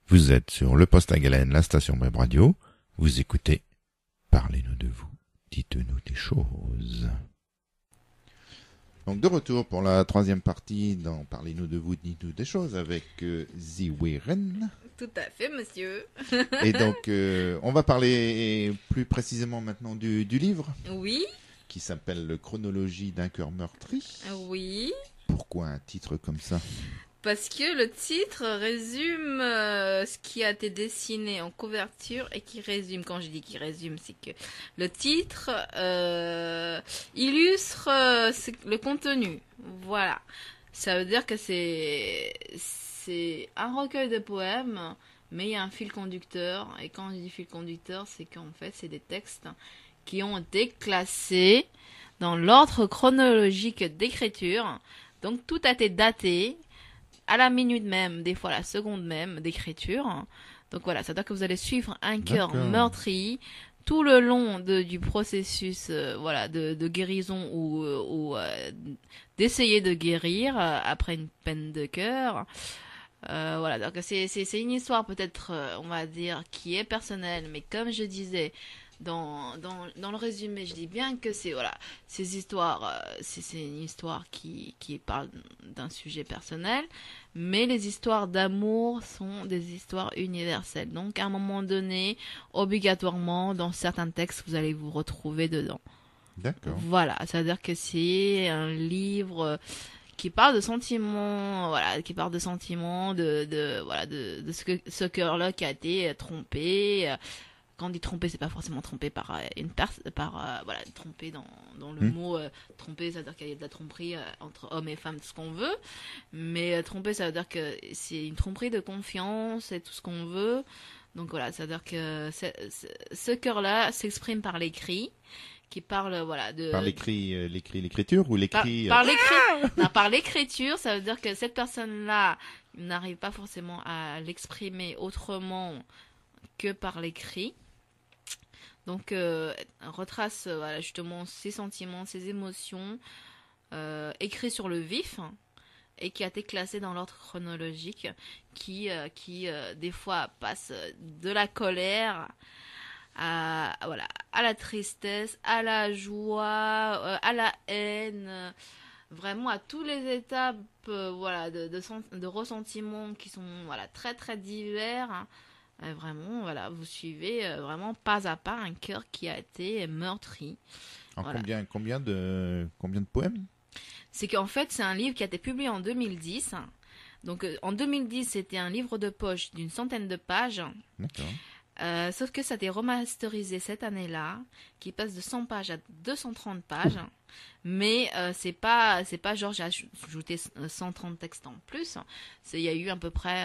Vous êtes sur le poste à Galène, la station web radio. Vous écoutez Parlez-nous de vous, dites-nous des choses. Donc de retour pour la troisième partie dans Parlez-nous de vous, dites-nous des choses avec Ziweren. Tout à fait, monsieur. Et donc on va parler plus précisément maintenant du livre. Oui. Qui s'appelle Chronologie d'un cœur meurtri. Oui. Pourquoi un titre comme ça ? Parce que le titre résume ce qui a été dessiné en couverture et qui résume, quand je dis qui résume, c'est que le titre illustre le contenu. Voilà. Ça veut dire que c'est un recueil de poèmes, mais il y a un fil conducteur. Et quand je dis fil conducteur, c'est qu'en fait, c'est des textes qui ont été classés dans l'ordre chronologique d'écriture. Donc tout a été daté à la minute même, des fois à la seconde même d'écriture. Donc voilà, ça veut dire que vous allez suivre un cœur meurtri tout le long du processus de guérison ou d'essayer de guérir après une peine de cœur. Voilà, donc c'est une histoire peut-être, on va dire, qui est personnelle, mais comme je disais, dans le résumé, je dis bien que ces histoires, c'est une histoire qui parle d'un sujet personnel, mais les histoires d'amour sont des histoires universelles. Donc, à un moment donné, obligatoirement, dans certains textes, vous allez vous retrouver dedans. D'accord. Voilà, c'est-à-dire que c'est un livre qui parle de sentiments, qui parle de sentiments, de ce cœur-là qui a été trompé. Quand on dit tromper, c'est pas forcément tromper par une personne, tromper dans le mot tromper, ça veut dire qu'il y a de la tromperie entre hommes et femmes, tout ce qu'on veut. Mais tromper, ça veut dire que c'est une tromperie de confiance et tout ce qu'on veut. Donc voilà, ça veut dire que ce cœur-là s'exprime par l'écrit, qui parle de par l'écriture ou l'écrit par l'écriture. Ça veut dire que cette personne-là n'arrive pas forcément à l'exprimer autrement que par l'écrit. Donc retrace justement ses sentiments, ses émotions, écrit sur le vif, et qui a été classé dans l'ordre chronologique, qui des fois passe de la colère à la tristesse, à la joie, à la haine, vraiment à tous les étapes de ressentiments qui sont très très divers. Vraiment, vous suivez vraiment pas à pas un cœur qui a été meurtri. Combien de poèmes ? C'est qu'en fait, c'est un livre qui a été publié en 2010. Donc, en 2010, c'était un livre de poche d'une 100aine de pages. D'accord. Sauf que ça a été remasterisé cette année-là, qui passe de 100 pages à 230 pages. Mais c'est pas genre j'ai ajouté 130 textes en plus. Il y a eu à peu près,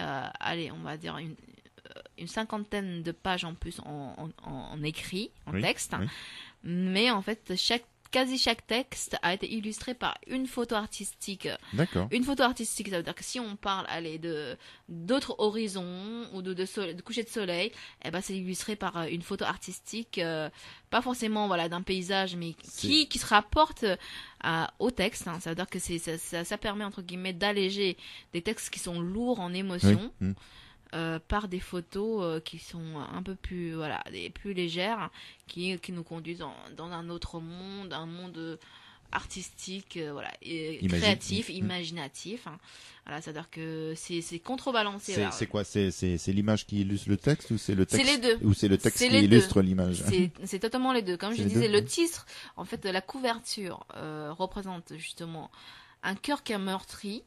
on va dire une 50aine de pages en plus en écrit, en texte. Oui. Mais en fait, quasi chaque texte a été illustré par une photo artistique. D'accord. Une photo artistique, ça veut dire que si on parle d'autres horizons ou de coucher de soleil, c'est illustré par une photo artistique, pas forcément d'un paysage, mais qui se rapporte au texte. Ça veut dire que ça permet entre guillemets d'alléger des textes qui sont lourds en émotions. Oui. Par des photos qui sont un peu plus plus légères, qui nous conduisent dans un autre monde, un monde artistique, et créatif, imaginatif. C'est-à-dire que c'est contrebalancé. C'est quoi ? C'est l'image qui illustre le texte, ou c'est le texte ? C'est les deux. Ou c'est le texte qui illustre l'image ? C'est totalement les deux. Comme je disais, le titre, en fait, la couverture représente justement un cœur qui a meurtri,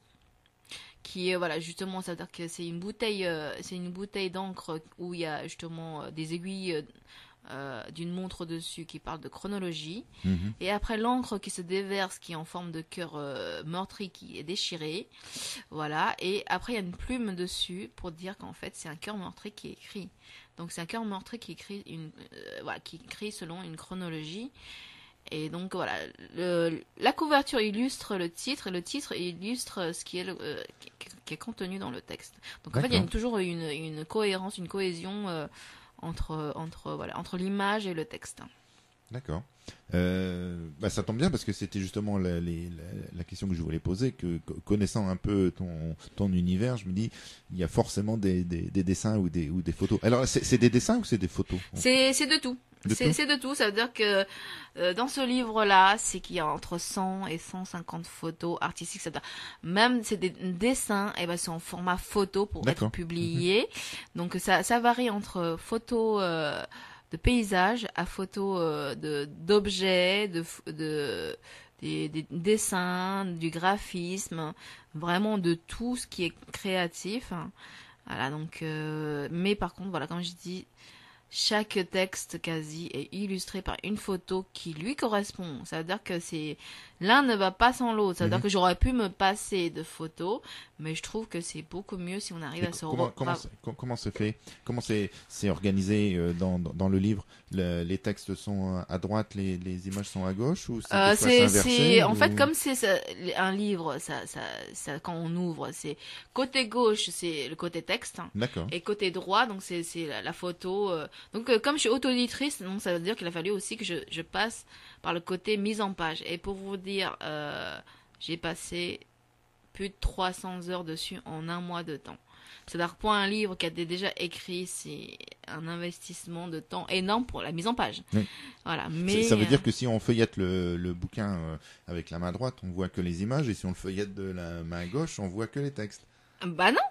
qui est justement, ça veut dire que c'est une bouteille d'encre où il y a justement des aiguilles d'une montre dessus qui parle de chronologie. Et après l'encre qui se déverse, qui est en forme de cœur meurtri, qui est déchiré, et après il y a une plume dessus pour dire qu'en fait c'est un cœur meurtri qui est écrit. Donc c'est un cœur meurtri qui écrit qui écrit selon une chronologie. Et donc la couverture illustre le titre, et le titre illustre ce qui est contenu dans le texte. Donc en fait, il y a toujours une cohérence, une cohésion entre l'image et le texte. D'accord. Ça tombe bien parce que c'était justement la question que je voulais poser, que connaissant un peu ton univers, je me dis il y a forcément des dessins ou des photos. Alors c'est des dessins ou c'est des photos? C'est de tout. De tout. C'est de tout. Ça veut dire que dans ce livre-là, c'est qu'il y a entre 100 et 150 photos artistiques. Ça veut dire, même c'est des dessins, et ben c'est en format photo pour être publié. Donc ça varie entre photos de paysages à photos d'objets, des dessins, du graphisme, vraiment de tout ce qui est créatif. Voilà, donc mais par contre, voilà, comme je dis, chaque texte quasi est illustré par une photo qui lui correspond. Ça veut dire que l'un ne va pas sans l'autre. Ça veut dire que j'aurais pu me passer de photos, mais je trouve que c'est beaucoup mieux si on arrive à se comment c'est fait? Comment c'est organisé dans le livre? Les textes sont à droite, les images sont à gauche, ou c'est inversé, en fait, comme c'est un livre, ça quand on ouvre, c'est côté gauche, c'est le côté texte. D'accord. Et côté droit, donc c'est la photo. Donc comme je suis auto-éditrice, donc ça veut dire qu'il a fallu aussi que je passe par le côté mise en page. Et pour vous dire, j'ai passé plus de 300 heures dessus en un mois de temps. C'est-à-dire pour un livre qui a été déjà écrit, c'est un investissement de temps énorme pour la mise en page. Oui. Voilà. Mais ça veut dire que si on feuillette le bouquin avec la main droite, on voit que les images, et si on le feuillette de la main gauche, on voit que les textes. Bah non.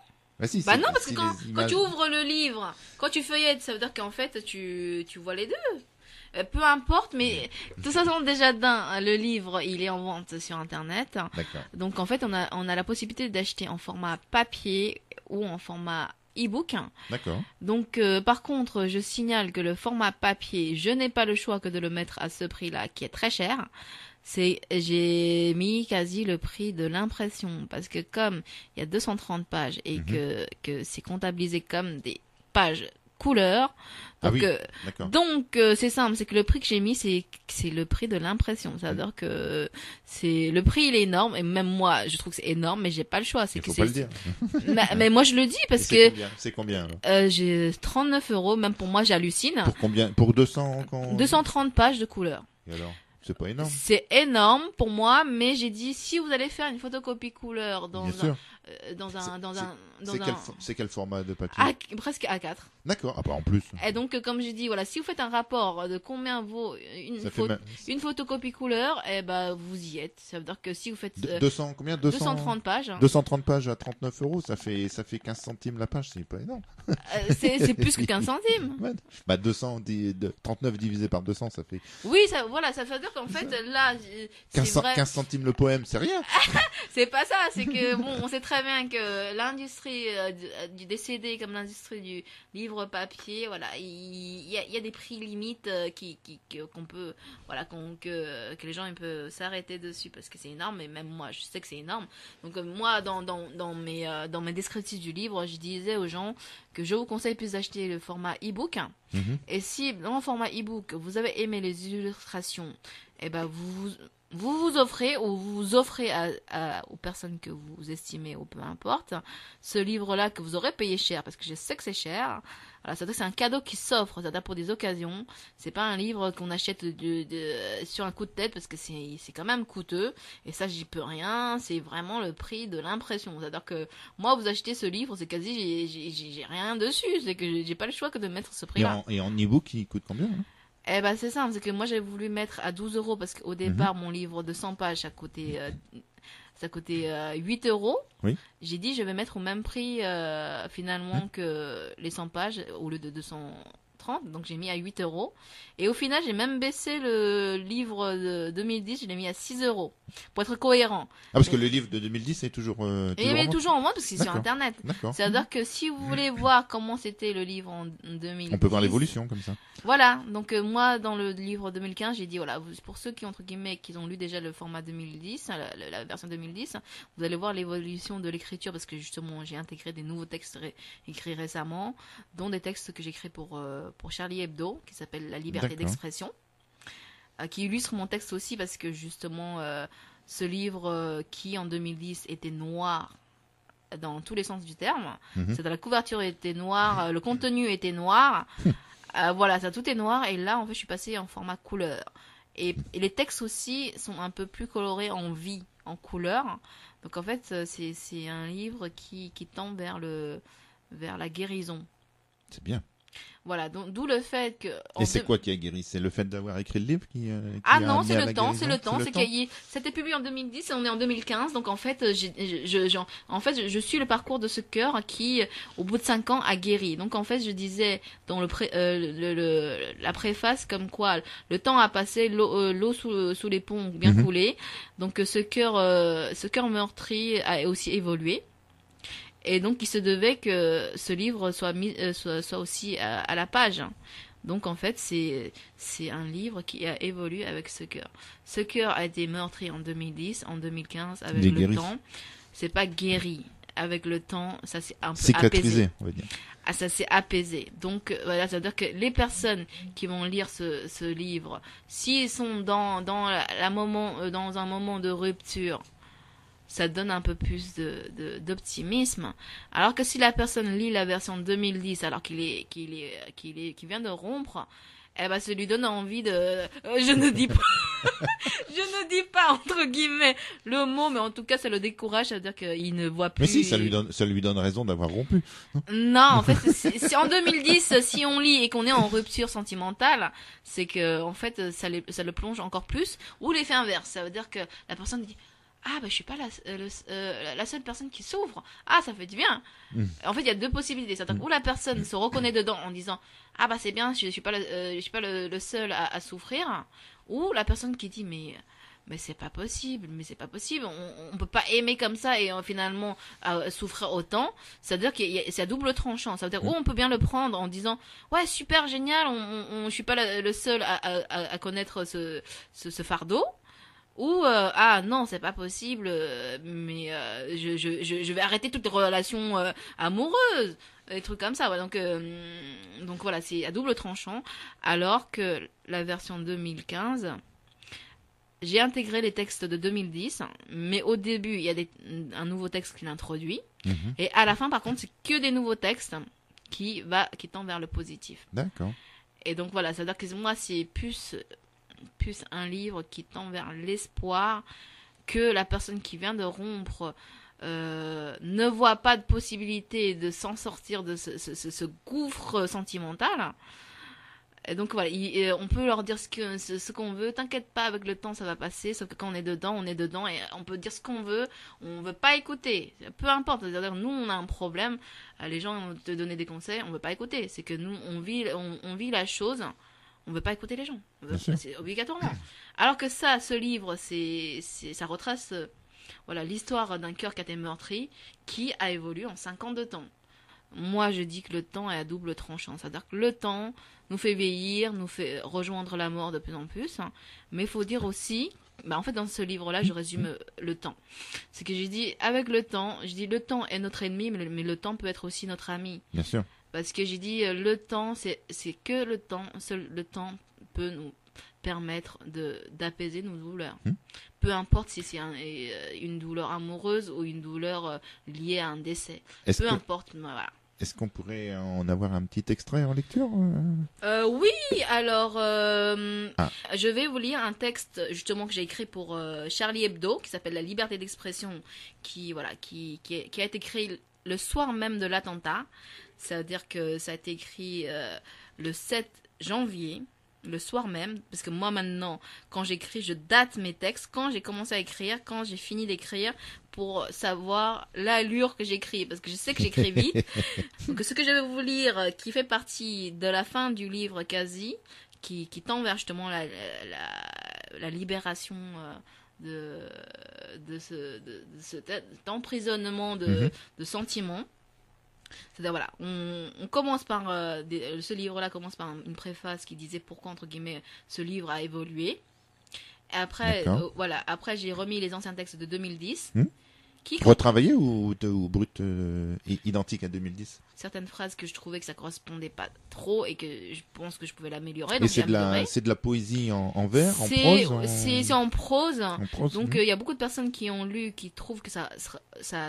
Si, bah non, parce que quand tu ouvres le livre, quand tu feuillettes, ça veut dire qu'en fait tu vois les deux. Peu importe, mais de toute façon déjà le livre il est en vente sur internet. D'accord. Donc en fait on a la possibilité d'acheter en format papier ou en format e-book. D'accord. Donc par contre je signale que le format papier, je n'ai pas le choix que de le mettre à ce prix-là qui est très cher. J'ai mis quasi le prix de l'impression parce que comme il y a 230 pages et que c'est comptabilisé comme des pages couleurs. Donc, c'est simple, c'est que le prix que j'ai mis, c'est le prix de l'impression. C'est-à-dire que le prix, il est énorme, et même moi, je trouve que c'est énorme, mais j'ai pas le choix. Faut pas le dire. mais moi, je le dis parce que. C'est combien j'ai 39 €, même pour moi, j'hallucine. Pour combien? Pour 200 230 pages de couleurs. Et alors? C'est pas énorme. C'est énorme pour moi, mais j'ai dit, si vous allez faire une photocopie couleur c'est quel format de papier? Presque A4. D'accord, en plus. Et donc, comme je dis, voilà, si vous faites un rapport de combien vaut une photocopie couleur, vous y êtes. Ça veut dire que si vous faites 230 pages. 230 pages à 39 €, ça fait 15 centimes la page, c'est pas énorme. C'est plus que 15 centimes. Ouais. 39 divisé par 200, ça fait. Oui, ça veut dire qu'en fait, là, 15 centimes le poème, c'est rien. C'est pas ça, c'est que, on sait très bien que l'industrie du décédé comme l'industrie du livre papier, voilà, il y a des prix limites qu'on peut, voilà, que les gens ils peuvent s'arrêter dessus parce que c'est énorme, et même moi je sais que c'est énorme. Donc moi dans mes descriptifs du livre, je disais aux gens que je vous conseille plus d'acheter le format e-book. Et si dans le format e-book vous avez aimé les illustrations, vous offrez aux personnes que vous estimez ou peu importe ce livre-là que vous aurez payé cher, parce que je sais que c'est cher. Voilà, c'est-à-dire que c'est un cadeau qui s'offre, c'est-à-dire pour des occasions. C'est pas un livre qu'on achète sur un coup de tête parce que c'est quand même coûteux. Et ça, j'y peux rien. C'est vraiment le prix de l'impression. C'est-à-dire que moi, vous achetez ce livre, c'est quasi j'ai rien dessus. C'est que j'ai pas le choix que de mettre ce prix-là. Et en e-book, il coûte combien c'est simple, c'est que moi j'ai voulu mettre à 12 € parce qu'au départ mon livre de 100 pages ça coûtait 8 €. Oui. J'ai dit je vais mettre au même prix finalement que les 100 pages au lieu de 230, donc j'ai mis à 8 €. Et au final j'ai même baissé le livre de 2010, je l'ai mis à 6 € pour être cohérent. Parce que le livre de 2010 est toujours il est toujours en vente parce qu'il est sur internet. D'accord. C'est-à-dire que si vous voulez voir comment c'était le livre en 2010, on peut voir l'évolution comme ça. Voilà, donc moi dans le livre 2015, j'ai dit voilà, pour ceux qui entre guillemets qui ont lu déjà le format 2010, la version 2010, vous allez voir l'évolution de l'écriture parce que justement j'ai intégré des nouveaux textes écrits récemment, dont des textes que j'ai écrits pour Charlie Hebdo qui s'appelle La liberté d'expression, qui illustre mon texte aussi parce que justement ce livre qui en 2010 était noir dans tous les sens du terme, c'est-à-dire la couverture était noire, le contenu était noir. Voilà, ça tout est noir. Et là, en fait, je suis passée en format couleur. Et les textes aussi sont un peu plus colorés en vie, en couleur. Donc en fait, c'est un livre qui tend vers la guérison. C'est bien. Voilà, donc d'où le fait que... Et c'est quoi qui a guéri? C'est le fait d'avoir écrit le livre qui Ah a non, amené c'est à le la temps, guérison? c'est le temps. C'est C'est le temps. c'était publié en 2010 et on est en 2015. Donc en fait, je suis le parcours de ce cœur qui, au bout de 5 ans, a guéri. Donc en fait, je disais dans la préface comme quoi le temps a passé, l'eau sous les ponts ont bien Mhm. coulé. Donc ce cœur meurtri a aussi évolué. Et donc, il se devait que ce livre soit aussi à la page. Donc, en fait, c'est un livre qui a évolué avec ce cœur. Ce cœur a été meurtri en 2010, en 2015, avec Il est le guéri. temps. C'est pas guéri. Avec le temps, ça s'est un peu Cicatrisé, apaisé. on va dire. Ah, ça s'est apaisé. Donc, voilà, ça veut dire que les personnes qui vont lire ce livre, s'ils sont dans un moment de rupture, ça donne un peu plus d'optimisme. Alors que si la personne lit la version 2010 alors qu'il vient de rompre, eh ben, ça lui donne envie de, je ne dis pas, je ne dis pas entre guillemets le mot, mais en tout cas, ça le décourage, ça veut dire qu'il ne voit plus. Mais si, ça lui donne raison d'avoir rompu. Non, en fait, si en 2010, si on lit et qu'on est en rupture sentimentale, c'est que, en fait, ça le plonge encore plus, ou l'effet inverse. Ça veut dire que la personne dit, ah, bah, je suis pas la seule personne qui souffre. Ah, ça fait du bien. Mm. En fait, il y a deux possibilités. C'est-à-dire que où la personne se reconnaît dedans en disant, ah, bah, c'est bien, je suis pas le seul à souffrir. Ou la personne qui dit, mais c'est pas possible, on peut pas aimer comme ça et finalement souffrir autant. C'est-à-dire que c'est à double tranchant. Ça veut dire, ou on peut bien le prendre en disant, ouais, super, génial, je suis pas le seul à connaître ce fardeau. Ou ah non, c'est pas possible, mais je vais arrêter toutes les relations amoureuses, des trucs comme ça. Ouais, donc voilà, c'est à double tranchant. Alors que la version 2015, j'ai intégré les textes de 2010, mais au début il y a un nouveau texte qui l'introduit, Mhm. et à la fin par contre c'est que des nouveaux textes qui tendent vers le positif. D'accord. Et donc voilà, ça veut dire que moi c'est plus un livre qui tend vers l'espoir que la personne qui vient de rompre ne voit pas de possibilité de s'en sortir de ce gouffre sentimental. Et donc voilà, on peut leur dire ce qu'on veut, t'inquiète pas, avec le temps ça va passer, sauf que quand on est dedans et on peut dire ce qu'on veut, on veut pas écouter, peu importe, c'est-à-dire nous on a un problème, les gens vont te donner des conseils, on veut pas écouter, c'est que nous on vit la chose. On veut pas écouter les gens. C'est obligatoirement. Alors que ce livre, ça retrace voilà, l'histoire d'un cœur qui a été meurtri, qui a évolué en 5 ans de temps. Moi, je dis que le temps est à double tranchant. C'est-à-dire que le temps nous fait vieillir, nous fait rejoindre la mort de plus en plus. Mais il faut dire aussi, en fait, dans ce livre-là, je résume le temps. C'est que j'ai dit, avec le temps, le temps est notre ennemi, mais le temps peut être aussi notre ami. Bien sûr. Parce que j'ai dit, le temps, c'est que le temps, seul le temps peut nous permettre d'apaiser nos douleurs. Peu importe si c'est une douleur amoureuse ou une douleur liée à un décès. Peu importe, voilà. Est-ce qu'on pourrait en avoir un petit extrait en lecture Oui, alors je vais vous lire un texte justement que j'ai écrit pour Charlie Hebdo qui s'appelle La liberté d'expression, qui a été créé le soir même de l'attentat. C'est-à-dire que ça a été écrit le 7 janvier, le soir même, parce que moi maintenant, quand j'écris, je date mes textes, quand j'ai commencé à écrire, quand j'ai fini d'écrire, pour savoir l'allure que j'écris, parce que je sais que j'écris vite. Donc ce que je vais vous lire, qui fait partie de la fin du livre quasi, qui tend vers justement la libération de cet emprisonnement de sentiments. C'est-à-dire, voilà, on commence par ce livre-là commence par une préface qui disait pourquoi entre guillemets ce livre a évolué. Et après, voilà, après j'ai remis les anciens textes de 2010 Retravaillé ou brut identique à 2010? Certaines phrases que je trouvais que ça correspondait pas trop et que je pense que je pouvais l'améliorer. Et Donc c'est de la poésie en vers, en prose? C'est en prose. En prose. Donc il y a beaucoup de personnes qui ont lu, qui trouvent que ça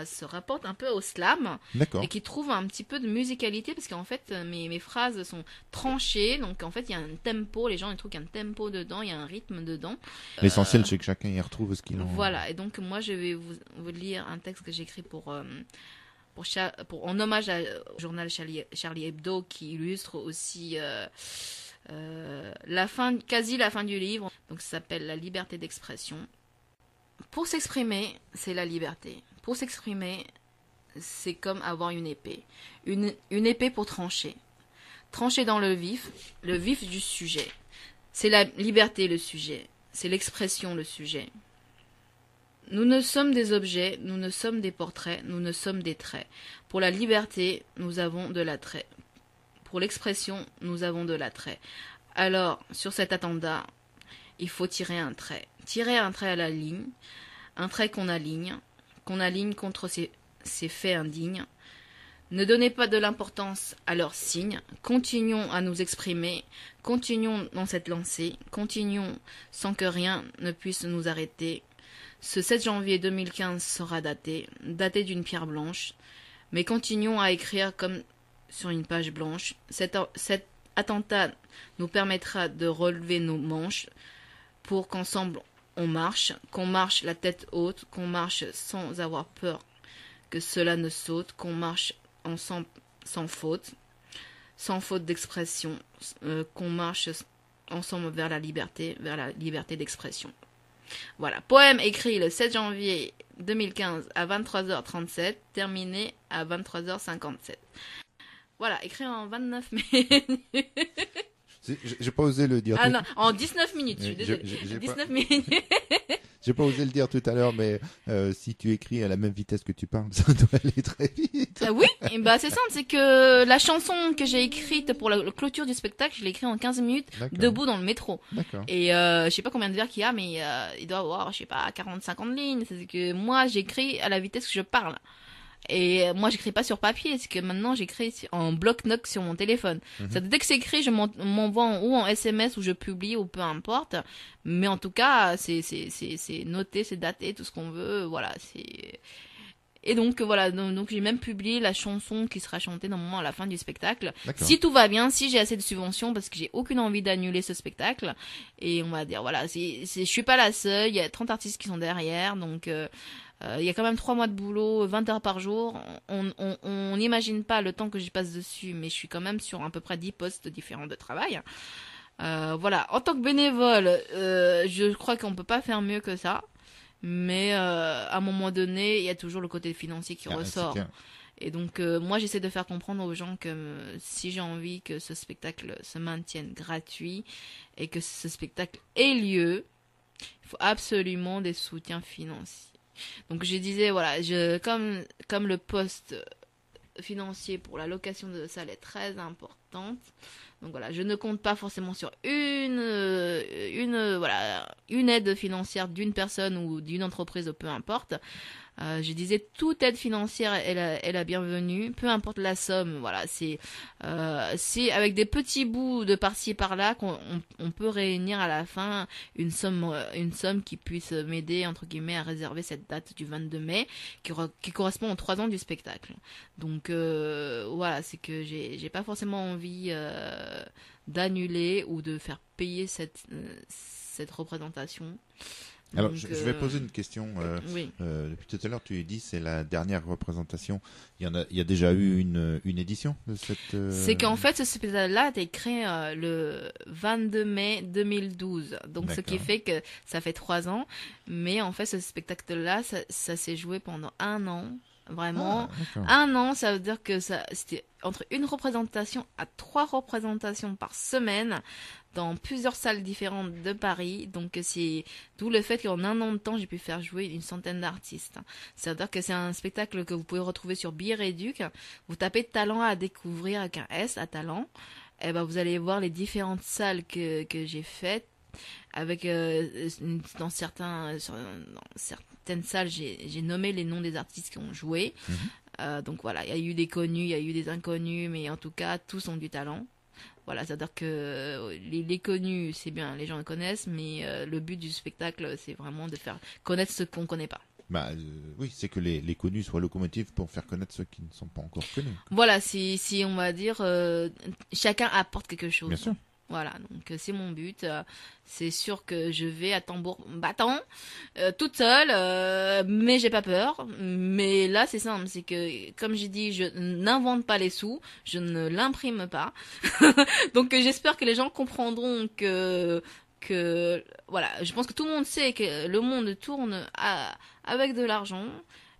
se rapporte un peu au slam. D'accord. Et qui trouvent un petit peu de musicalité parce qu'en fait mes phrases sont tranchées. Donc en fait il y a un tempo, les gens ils trouvent qu'il y a un tempo dedans, il y a un rythme dedans. L'essentiel c'est que chacun y retrouve ce qu'il en... Voilà, et donc moi je vais vous lire un texte que j'ai écrit en hommage au journal Charlie Hebdo qui illustre aussi quasi la fin du livre. Donc ça s'appelle La liberté d'expression. Pour s'exprimer, c'est la liberté. Pour s'exprimer, c'est comme avoir une épée. Une épée pour trancher. Trancher dans le vif du sujet. C'est la liberté le sujet. C'est l'expression le sujet. Nous ne sommes des objets, nous ne sommes des portraits, nous ne sommes des traits. Pour la liberté, nous avons de l'attrait. Pour l'expression, nous avons de l'attrait. Alors, sur cet attentat, il faut tirer un trait. Tirer un trait à la ligne, un trait qu'on aligne contre ces faits indignes. Ne donnez pas de l'importance à leurs signes. Continuons à nous exprimer. Continuons dans cette lancée. Continuons sans que rien ne puisse nous arrêter. Ce 7 janvier 2015 sera daté d'une pierre blanche, mais continuons à écrire comme sur une page blanche. Cet attentat nous permettra de relever nos manches pour qu'ensemble on marche, qu'on marche la tête haute, qu'on marche sans avoir peur que cela ne saute, qu'on marche ensemble sans faute d'expression, qu'on marche ensemble vers la liberté d'expression. Voilà, poème écrit le 7 janvier 2015 à 23h37, terminé à 23h57. Voilà, écrit en 29 minutes. J'ai pas osé le dire. Ah non, en 19 minutes, je suis désolée. 19 minutes. J'ai pas osé le dire tout à l'heure, mais si tu écris à la même vitesse que tu parles, ça doit aller très vite. Oui, et bah c'est simple, c'est que la chanson que j'ai écrite pour la clôture du spectacle, je l'ai écrite en 15 minutes, debout dans le métro. D'accord. Et je sais pas combien de vers qu'il y a, mais il doit avoir, je sais pas, 40-50 lignes. C'est que moi, j'écris à la vitesse que je parle. Et moi, j'écris pas sur papier, c'est que maintenant, j'écris en bloc-notes sur mon téléphone. Dès que c'est écrit, je m'envoie ou en SMS ou je publie ou peu importe. Mais en tout cas, c'est noté, c'est daté, tout ce qu'on veut, voilà, c'est... Et donc voilà, donc j'ai même publié la chanson qui sera chantée normalement à la fin du spectacle. Si tout va bien, si j'ai assez de subventions, parce que j'ai aucune envie d'annuler ce spectacle. Et on va dire, voilà, je suis pas la seule, il y a 30 artistes qui sont derrière, donc... il y a quand même 3 mois de boulot, 20 heures par jour. On n'imagine pas le temps que j'y passe dessus, mais je suis quand même sur à peu près 10 postes différents de travail. Voilà, en tant que bénévole, je crois qu'on peut pas faire mieux que ça. Mais à un moment donné, il y a toujours le côté financier qui ressort. Et donc, moi, j'essaie de faire comprendre aux gens que si j'ai envie que ce spectacle se maintienne gratuit et que ce spectacle ait lieu, il faut absolument des soutiens financiers. Donc je disais, voilà, comme le poste financier pour la location de salle est très importante, donc voilà, je ne compte pas forcément sur une aide financière d'une personne ou d'une entreprise, peu importe. Je disais, toute aide financière est la bienvenue, peu importe la somme. Voilà, c'est avec des petits bouts de par-ci et par-là qu'on peut réunir à la fin une somme qui puisse m'aider entre guillemets à réserver cette date du 22 mai qui correspond aux 3 ans du spectacle. Donc voilà, c'est que j'ai pas forcément envie d'annuler ou de faire payer cette représentation. Alors, donc, je vais poser une question. Oui. Depuis tout à l'heure, tu dis c'est la dernière représentation. Il y a déjà eu une édition de cette. C'est qu'en fait, ce spectacle-là a été créé le 22 mai 2012. Donc, ce qui fait que ça fait 3 ans. Mais en fait, ce spectacle-là, ça s'est joué pendant 1 an. Vraiment, 1 an, ça veut dire que c'était entre une représentation à 3 représentations par semaine dans plusieurs salles différentes de Paris. Donc c'est d'où le fait qu'en 1 an de temps, j'ai pu faire jouer une centaine d'artistes. C'est-à-dire que c'est un spectacle que vous pouvez retrouver sur Billets Réduc. Vous tapez Talent à découvrir avec un S à Talent. Et ben vous allez voir les différentes salles que j'ai faites. avec dans certaines salles, j'ai nommé les noms des artistes qui ont joué. Donc voilà, il y a eu des connus, il y a eu des inconnus, mais en tout cas, tous ont du talent. Voilà, c'est-à-dire que les connus, c'est bien, les gens le connaissent, mais le but du spectacle, c'est vraiment de faire connaître ceux qu'on connaît pas. Bah oui, c'est que les connus soient locomotives pour faire connaître ceux qui ne sont pas encore connus. Voilà, si on va dire, chacun apporte quelque chose. Bien sûr. Voilà, donc c'est mon but. C'est sûr que je vais à tambour battant, toute seule, mais j'ai pas peur. Mais là, c'est simple, c'est que, comme j'ai dit, je n'invente pas les sous, je ne l'imprime pas. Donc j'espère que les gens comprendront que voilà, je pense que tout le monde sait que le monde tourne avec de l'argent.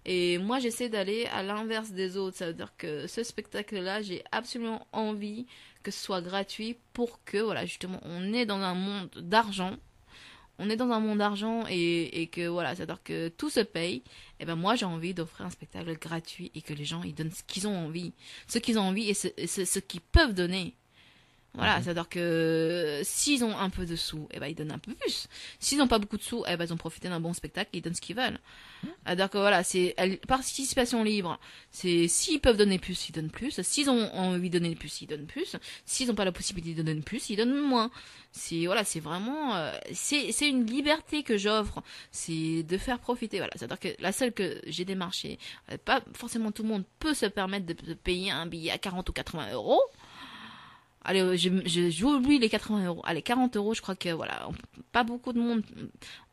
Et moi, j'essaie d'aller à l'inverse des autres. Ça veut dire que ce spectacle-là, j'ai absolument envie que ce soit gratuit pour que, voilà, justement, on est dans un monde d'argent. On est dans un monde d'argent et que, voilà, c'est-à-dire que tout se paye. Et ben moi, j'ai envie d'offrir un spectacle gratuit et que les gens, ils donnent ce qu'ils ont envie. Ce qu'ils ont envie et ce qu'ils peuvent donner. Voilà, c'est-à-dire que s'ils ont un peu de sous, eh ben ils donnent un peu plus. S'ils n'ont pas beaucoup de sous, eh ben ils ont profité d'un bon spectacle, ils donnent ce qu'ils veulent. C'est-à-dire que voilà, c'est participation libre. C'est s'ils peuvent donner plus, ils donnent plus. S'ils ont envie de donner plus, ils donnent plus. S'ils n'ont pas la possibilité de donner plus, ils donnent moins. C'est voilà, c'est vraiment c'est une liberté que j'offre, c'est de faire profiter. Voilà, c'est-à-dire que la seule que j'ai démarchée, pas forcément tout le monde peut se permettre de payer un billet à 40 ou 80 euros. Allez, j'oublie les 80 euros. Allez, 40 euros, je crois que, voilà, pas beaucoup de monde,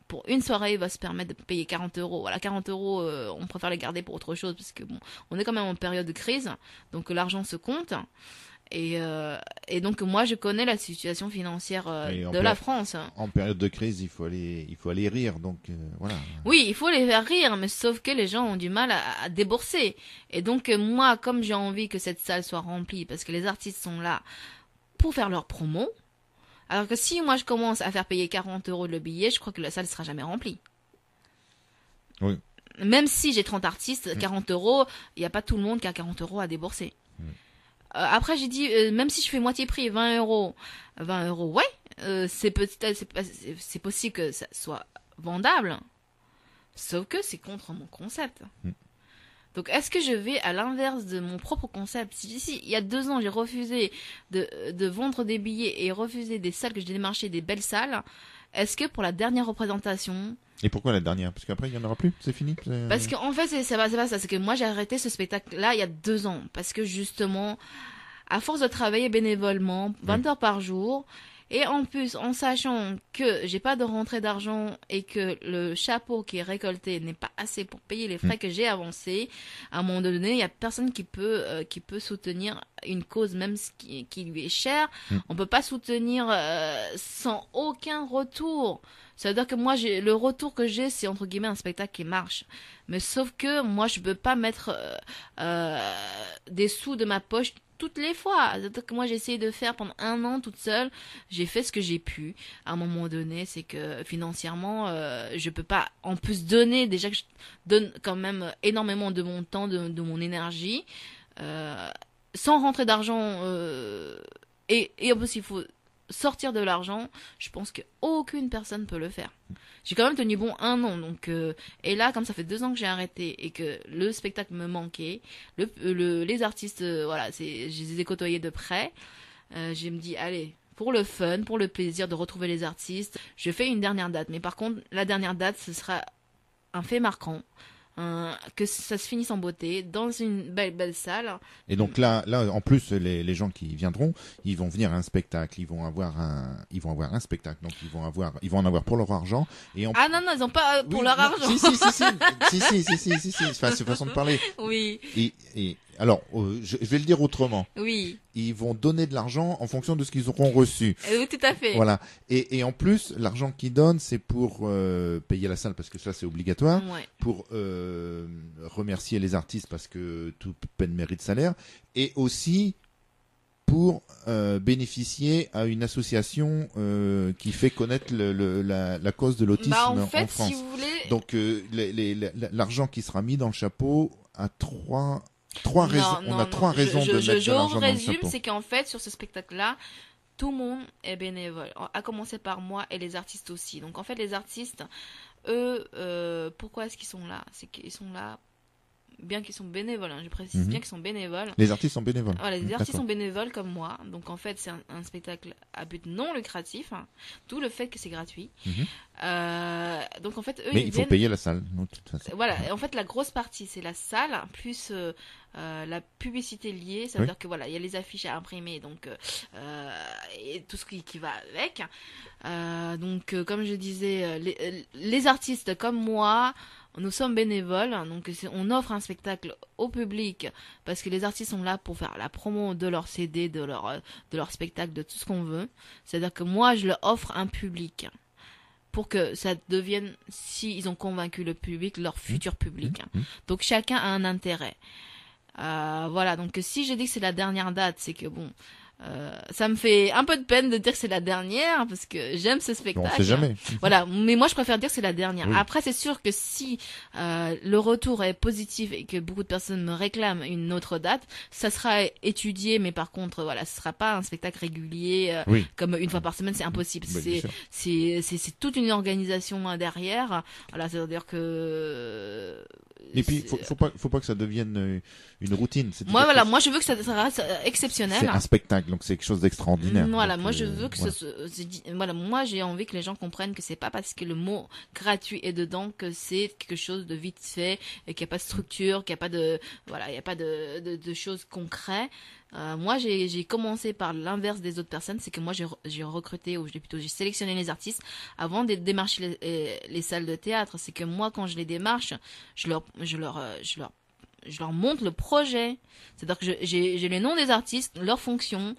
pour une soirée, va se permettre de payer 40 euros. Voilà, 40 euros, on préfère les garder pour autre chose, parce que, bon, on est quand même en période de crise, donc l'argent se compte. Et donc, moi, je connais la situation financière de la France. En période de crise, il faut aller rire, donc voilà. Oui, il faut les faire rire, mais sauf que les gens ont du mal à débourser. Et donc, moi, comme j'ai envie que cette salle soit remplie, parce que les artistes sont là pour faire leur promo. Alors que si moi je commence à faire payer 40 euros le billet, je crois que la salle ne sera jamais remplie. Oui. Même si j'ai 30 artistes, 40 euros, il n'y a pas tout le monde qui a 40 euros à débourser. Après j'ai dit, même si je fais moitié prix, 20 euros, ouais, c'est possible que ça soit vendable. Sauf que c'est contre mon concept. Donc, est-ce que je vais à l'inverse de mon propre concept? Si il y a 2 ans, j'ai refusé de vendre des billets et refusé des salles que j'ai démarchées, des belles salles, est-ce que pour la dernière représentation... Et pourquoi la dernière? Parce qu'après, il n'y en aura plus? C'est fini? Parce qu'en fait, c'est pas ça. C'est que moi, j'ai arrêté ce spectacle-là il y a 2 ans. Parce que justement, à force de travailler bénévolement, 20 heures par jour... Et en plus, en sachant que j'ai pas de rentrée d'argent et que le chapeau qui est récolté n'est pas assez pour payer les frais que j'ai avancés, à un moment donné, il y a personne qui peut soutenir une cause même qui lui est chère. On peut pas soutenir sans aucun retour. Ça veut dire que moi, le retour que j'ai, c'est entre guillemets un spectacle qui marche. Mais sauf que moi, je peux pas mettre des sous de ma poche toutes les fois. C'est-à-dire que moi, j'ai essayé de faire pendant 1 an toute seule. J'ai fait ce que j'ai pu. À un moment donné, c'est que financièrement, je peux pas en plus donner. Déjà que je donne quand même énormément de mon temps, de mon énergie, sans rentrer d'argent. Et en plus, il faut sortir de l'argent. Je pense qu'aucune personne peut le faire. J'ai quand même tenu bon 1 an, donc et là, comme ça fait 2 ans que j'ai arrêté et que le spectacle me manquait, les artistes, voilà, je les ai côtoyés de près. Je me dis, allez, pour le fun, pour le plaisir de retrouver les artistes, je fais une dernière date. Mais par contre, la dernière date, ce sera un fait marquant. Que ça se finisse en beauté dans une belle salle. Et donc là, en plus, les gens qui viendront, ils vont venir à un spectacle, ils vont avoir un spectacle, donc ils vont en avoir pour leur argent. Ah non, ils ont pas pour leur argent. Si, enfin, c'est façon de parler. Oui. Et alors, je vais le dire autrement. Oui. Ils vont donner de l'argent en fonction de ce qu'ils auront reçu. Oui, tout à fait. Voilà. Et en plus, l'argent qu'ils donnent, c'est pour payer la salle, parce que ça, c'est obligatoire. Ouais. Pour remercier les artistes, parce que toute peine mérite salaire. Et aussi pour bénéficier à une association qui fait connaître la cause de l'autisme en France. Si vous voulez... Donc, l'argent qui sera mis dans le chapeau a trois raisons. On a trois raisons de mettre de l'argent dans le chapeau. C'est qu'en fait, sur ce spectacle-là, tout le monde est bénévole, à commencer par moi et les artistes aussi. Donc en fait, les artistes, eux, pourquoi est-ce qu'ils sont là? C'est qu'ils sont là, bien qu'ils sont bénévoles, hein, je précise bien qu'ils sont bénévoles. Les artistes sont bénévoles. Voilà, les artistes D'accord. sont bénévoles comme moi. Donc en fait, c'est un spectacle à but non lucratif, hein, d'où le fait que c'est gratuit. Donc en fait, eux, Mais ils il faut viennent... payer la salle, de toute façon. Voilà, en fait, la grosse partie, c'est la salle, plus la publicité liée. Ça veut dire que voilà, il y a les affiches à imprimer, donc et tout ce qui va avec. Donc, comme je disais, les artistes comme moi, nous sommes bénévoles, donc on offre un spectacle au public parce que les artistes sont là pour faire la promo de leur CD, de leur spectacle, de tout ce qu'on veut. C'est-à-dire que moi, je leur offre un public pour que ça devienne, si ils ont convaincu le public, leur futur public. Donc chacun a un intérêt. Voilà, donc si je dis que c'est la dernière date, c'est que bon, ça me fait un peu de peine de dire que c'est la dernière parce que j'aime ce spectacle. On sait jamais. Voilà, mais moi je préfère dire que c'est la dernière. Oui. Après, c'est sûr que si le retour est positif et que beaucoup de personnes me réclament une autre date, ça sera étudié, mais par contre, voilà, ce sera pas un spectacle régulier comme une fois par semaine, c'est impossible. Oui, C'est toute une organisation derrière. Voilà, c'est-à-dire que et puis, faut pas que ça devienne une routine. Moi, voilà, moi je veux que ça reste exceptionnel. C'est un spectacle, donc c'est quelque chose d'extraordinaire. Voilà, donc, moi je veux que voilà, moi j'ai envie que les gens comprennent que c'est pas parce que le mot gratuit est dedans que c'est quelque chose de vite fait et qu'il n'y a pas de structure, qu'il n'y a pas de, voilà, il n'y a pas de choses concrètes. Moi, j'ai commencé par l'inverse des autres personnes, c'est que moi j'ai recruté ou j'ai sélectionné les artistes avant de démarcher les salles de théâtre. C'est que moi, quand je les démarche, je leur montre le projet. C'est-à-dire que j'ai les noms des artistes, leurs fonctions.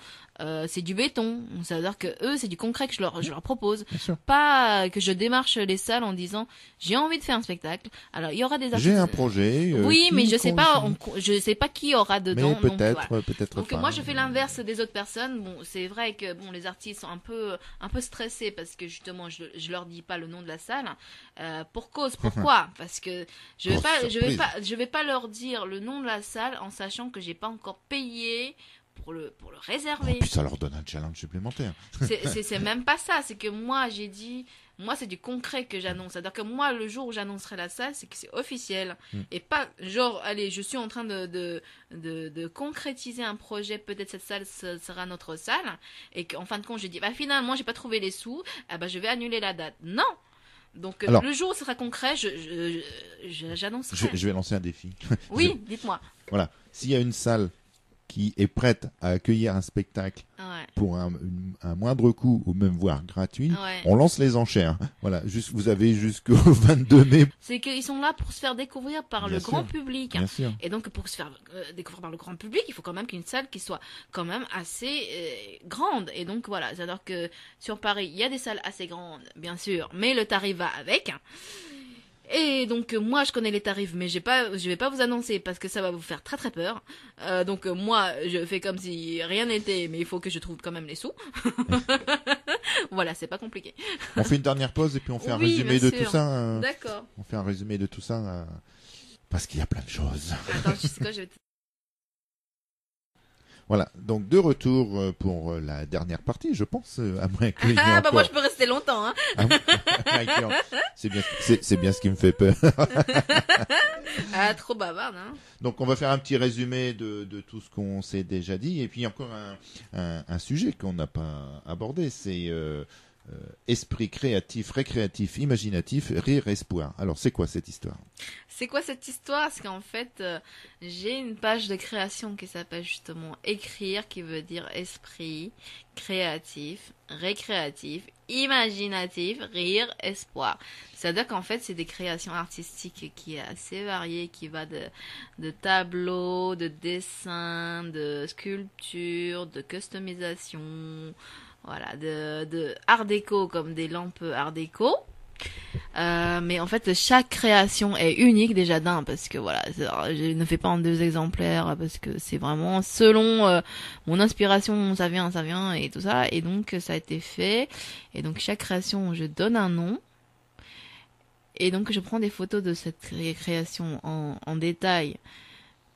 C'est du béton. Ça veut dire que eux, c'est du concret que je leur propose. Pas que je démarche les salles en disant j'ai envie de faire un spectacle. Alors il y aura des artistes. J'ai un projet. Oui, mais je sais pas qui aura dedans. Mais peut-être, donc, voilà. peut-être donc pas. moi je fais l'inverse des autres personnes. Bon, c'est vrai que bon, les artistes sont un peu stressés parce que justement je leur dis pas le nom de la salle pour cause. Pourquoi? Parce que je vais pas leur dire le nom de la salle en sachant que j'ai pas encore payé pour le réserver. Puis ça leur donne un challenge supplémentaire. C'est même pas ça, c'est que moi j'ai dit, moi c'est du concret que j'annonce. C'est-à-dire que moi le jour où j'annoncerai la salle, c'est que c'est officiel et pas genre allez, je suis en train de concrétiser un projet, peut-être cette salle sera notre salle et qu'en fin de compte je dis bah finalement j'ai pas trouvé les sous, je vais annuler la date. Non. Donc alors, le jour où ce sera concret, j'annoncerai. Je vais lancer un défi. Oui, dites-moi. Voilà, s'il y a une salle qui est prête à accueillir un spectacle pour un moindre coût ou même voire gratuit, on lance les enchères. Voilà, vous avez jusqu'au 22 mai. C'est qu'ils sont là pour se faire découvrir par le grand public. Bien sûr. Et donc pour se faire découvrir par le grand public, il faut quand même qu'une salle qui soit quand même assez grande. Et donc voilà, c'est-à-dire que sur Paris, il y a des salles assez grandes, bien sûr, mais le tarif va avec. Et donc moi je connais les tarifs, mais je vais pas vous annoncer parce que ça va vous faire très très peur. Donc moi je fais comme si rien n'était, mais il faut que je trouve quand même les sous. Voilà, c'est pas compliqué. On fait une dernière pause et puis on fait un résumé de tout ça. D'accord. On fait un résumé de tout ça parce qu'il y a plein de choses. Attends, je sais quoi, je vais. Voilà, donc de retour pour la dernière partie, je pense, après que moi je peux rester longtemps, hein. C'est bien ce qui me fait peur. Trop bavarde, hein. Donc on va faire un petit résumé de tout ce qu'on s'est déjà dit, et puis encore un sujet qu'on n'a pas abordé, c'est esprit créatif, récréatif, imaginatif, rire, espoir. Alors c'est quoi cette histoire? C'est quoi cette histoire? C'est qu'en fait, j'ai une page de création qui s'appelle justement écrire, qui veut dire esprit, créatif, récréatif, imaginatif, rire, espoir. C'est-à-dire qu'en fait, c'est des créations artistiques qui est assez variées, qui va de tableaux, de dessins, de sculptures, de customisation, voilà, de art déco comme des lampes art déco. Mais en fait chaque création est unique déjà d'un parce que voilà, je ne fais pas en 2 exemplaires parce que c'est vraiment selon mon inspiration, ça vient et tout ça, et donc ça a été fait, et donc chaque création je donne un nom, et donc je prends des photos de cette création en détail,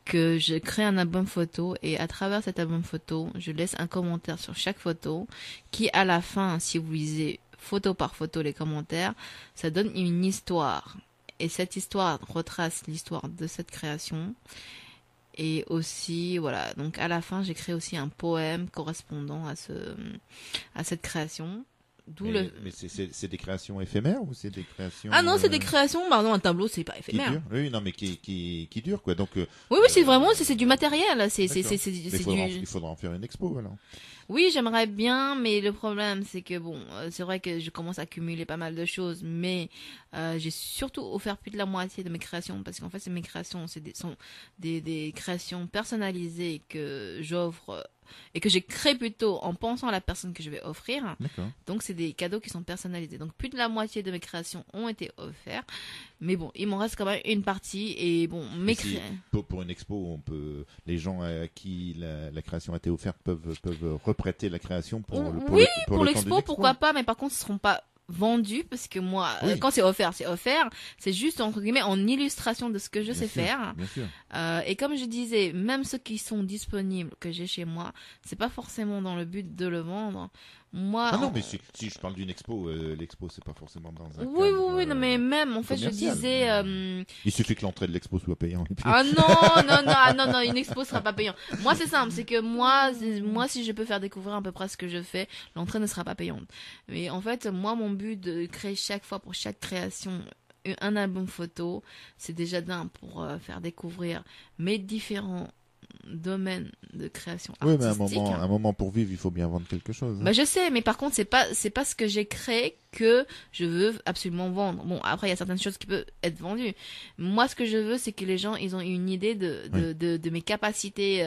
que je crée un album photo et à travers cet album photo, je laisse un commentaire sur chaque photo qui, à la fin, si vous lisez photo par photo les commentaires, ça donne une histoire. Et cette histoire retrace l'histoire de cette création. Et aussi, voilà, donc à la fin, j'ai créé aussi un poème correspondant à cette création. Mais c'est des créations éphémères ou c'est des créations... Ah non, c'est des créations, bah non, un tableau, c'est pas éphémère. Qui durent. Oui, non, mais qui durent, quoi. Donc, oui, c'est vraiment, c'est du matériel. il faudra en faire une expo, alors. Oui, j'aimerais bien, mais le problème, c'est que bon, c'est vrai que je commence à accumuler pas mal de choses, mais j'ai surtout offert plus de la moitié de mes créations, parce qu'en fait, mes créations, sont des créations personnalisées que j'offre et que j'ai créé plutôt en pensant à la personne que je vais offrir. D'accord. Donc, c'est des cadeaux qui sont personnalisés. Donc, plus de la moitié de mes créations ont été offertes. Mais bon, il m'en reste quand même une partie. Et bon, pour une expo, les gens à qui la création a été offerte peuvent reprêter la création pour l'expo, pourquoi pas. Mais par contre, ce ne seront pas vendus parce que moi, quand c'est offert. C'est juste, entre guillemets, en illustration de ce que je sais faire. Bien sûr. Et comme je disais, même ceux qui sont disponibles, que j'ai chez moi, c'est pas forcément dans le but de le vendre. Moi, non, mais si je parle d'une expo, l'expo c'est pas forcément dans un oui, non, mais même en fait je disais il suffit que l'entrée de l'expo soit payante. Ah non, une expo sera pas payante. Moi c'est simple, c'est que moi si je peux faire découvrir à peu près ce que je fais, l'entrée ne sera pas payante. Mais en fait, moi mon but de créer chaque fois pour chaque création un album photo, c'est déjà d'un pour faire découvrir mes différents domaine de création artistique. Oui, mais à un moment pour vivre, il faut bien vendre quelque chose. Hein. Bah je sais, mais par contre c'est pas ce que j'ai créé que je veux absolument vendre. Bon, après il y a certaines choses qui peuvent être vendues. Moi ce que je veux c'est que les gens ils ont une idée de mes capacités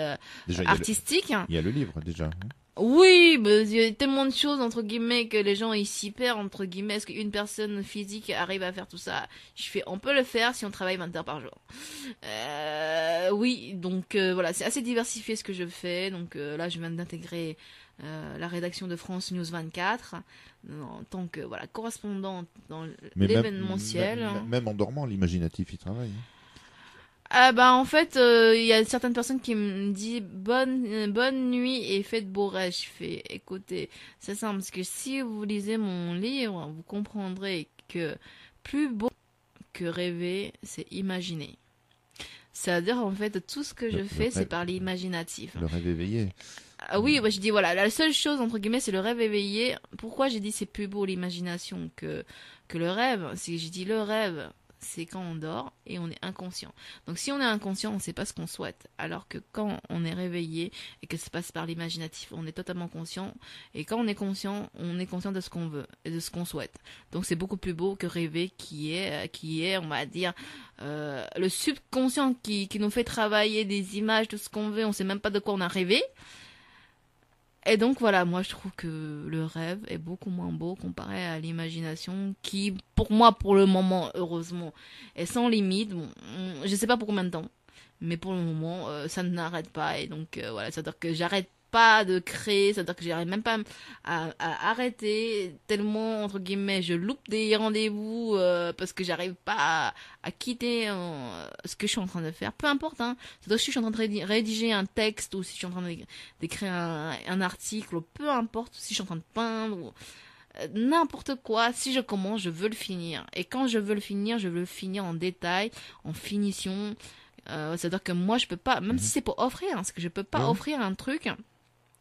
artistiques. Il y a le livre déjà. Oui, mais il y a tellement de choses entre guillemets que les gens ils s'y perdent entre guillemets. Est-ce qu'une personne physique arrive à faire tout ça? On peut le faire si on travaille 20 heures par jour. Oui, donc voilà, c'est assez diversifié ce que je fais. Donc là, je viens d'intégrer la rédaction de France News 24 en tant que correspondante dans l'événementiel. Même en dormant, l'imaginatif il travaille. En fait, il y a certaines personnes qui me disent bonne nuit et faites beau rêve. Je fais écoutez, c'est simple parce que si vous lisez mon livre, vous comprendrez que plus beau que rêver, c'est imaginer. C'est-à-dire en fait tout ce que je fais, c'est par l'imaginatif. Le rêve éveillé. Oui, je dis voilà, la seule chose entre guillemets, c'est le rêve éveillé. Pourquoi j'ai dit c'est plus beau l'imagination que le rêve? Si je dis le rêve, c'est quand on dort et on est inconscient. Donc si on est inconscient, on ne sait pas ce qu'on souhaite. Alors que quand on est réveillé et que ça passe par l'imaginatif, on est totalement conscient. Et quand on est conscient de ce qu'on veut et de ce qu'on souhaite. Donc c'est beaucoup plus beau que rêver qui est on va dire, le subconscient qui nous fait travailler des images de ce qu'on veut. On ne sait même pas de quoi on a rêvé. Et donc voilà, moi je trouve que le rêve est beaucoup moins beau comparé à l'imagination qui, pour moi, pour le moment, heureusement, est sans limite. Bon, je sais pas pour combien de temps, mais pour le moment, ça n'arrête pas. Et donc voilà, c'est-à-dire que j'arrête pas de créer, c'est-à-dire que j'arrive même pas à arrêter tellement, entre guillemets, je loupe des rendez-vous parce que j'arrive pas à quitter ce que je suis en train de faire. Peu importe, hein. C'est-à-dire que si je suis en train de rédiger un texte ou si je suis en train d'écrire un article, ou peu importe, si je suis en train de peindre ou n'importe quoi, si je commence, je veux le finir. Et quand je veux le finir en détail, en finition. C'est-à-dire que moi, je peux pas, même si c'est pour offrir, hein, parce que je peux pas offrir un truc.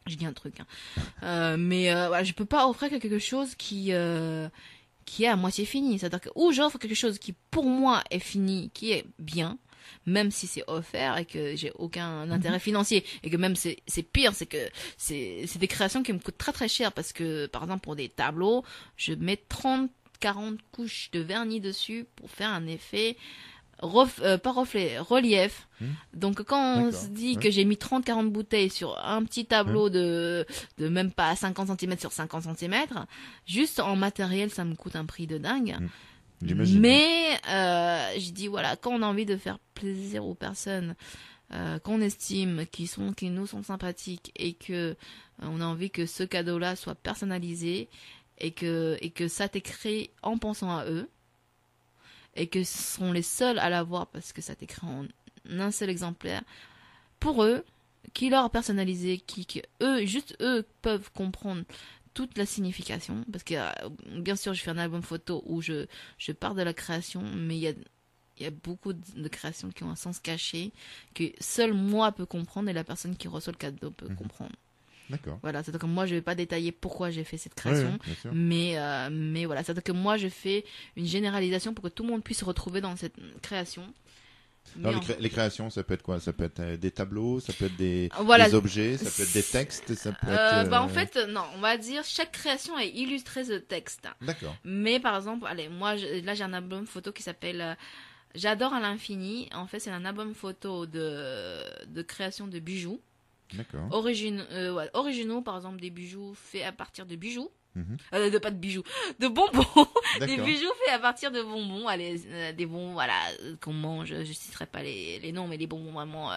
Je dis un truc, hein. Mais voilà, je peux pas offrir quelque chose qui est à moitié fini. C'est-à-dire que ou j'offre quelque chose qui pour moi est fini, qui est bien, même si c'est offert et que j'ai aucun intérêt financier et que même c'est pire, c'est que c'est des créations qui me coûtent très très cher parce que par exemple pour des tableaux, je mets 30-40 couches de vernis dessus pour faire un effet pas reflet, relief. Donc quand on se dit que j'ai mis 30-40 bouteilles sur un petit tableau de même pas 50 cm sur 50 cm, juste en matériel ça me coûte un prix de dingue. Mais je dis voilà, quand on a envie de faire plaisir aux personnes qu'on estime, qui nous sont sympathiques et que on a envie que ce cadeau-là soit personnalisé et que ça t'est créé en pensant à eux, et que ce seront les seuls à l'avoir parce que ça t'écrit un seul exemplaire pour eux, qui leur personnalisé, juste eux peuvent comprendre toute la signification, parce que bien sûr je fais un album photo où je pars de la création, mais il y a beaucoup de créations qui ont un sens caché que seul moi peux comprendre et la personne qui reçoit le cadeau peut comprendre. D'accord. Voilà, c'est-à-dire que moi je vais pas détailler pourquoi j'ai fait cette création, mais voilà, c'est-à-dire que moi je fais une généralisation pour que tout le monde puisse se retrouver dans cette création. Alors, les créations, ça peut être quoi? Ça peut être des tableaux, ça peut être des objets, ça peut être des textes, ça peut être... en fait, non, on va dire chaque création est illustrée de texte. D'accord. Mais par exemple, allez, moi, là j'ai un album photo qui s'appelle J'adore à l'infini. En fait, c'est un album photo de création de bijoux. D'accord. Originaux, par exemple, des bijoux faits à partir de bijoux. Mm-hmm. Pas de bijoux, de bonbons. Des D'accord. bijoux faits à partir de bonbons. Allez, des bonbons, voilà, qu'on mange. Je citerai pas les noms, mais des bonbons vraiment.